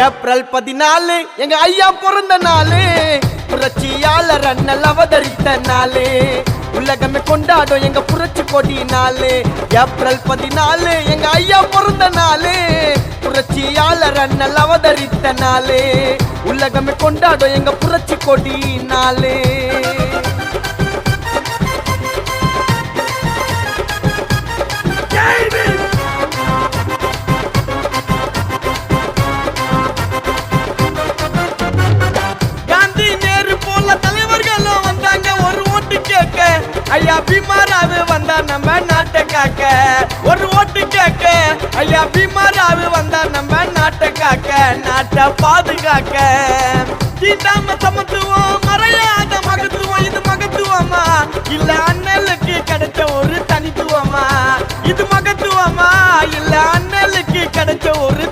April 14 எங்க ஐயா பிறந்த நாளு, புரட்சியாளர் அண்ணல் அவதரித்த நாளு, உலகமே கொண்டாடும் எங்க புரட்சி கொடி நாளு. ஏப்ரல் 14 எங்க ஐயா பிறந்த நாளு, புரட்சியாளர் அண்ணல் அவதரித்த நாளு, உலகமே கொண்டாடும் எங்க புரட்சி கொடி நாளு. ஐயா பீமாராவு வந்தா நம்ம நாட்டை காக்க, ஒரு ஓட்டு கேட்க. ஐயா பீமாராவு வந்தா நம்ம நாட்டை காக்க, நாட்டை பாதுகாக்க. தீண்டாம சமத்துவம் மறையாத மகத்துவம், இது மகத்துவமா இல்ல அண்ணலுக்கு கிடைச்ச ஒரு தனித்துவமா? இது மகத்துவமா இல்ல அண்ணலுக்கு கிடைச்ச ஒரு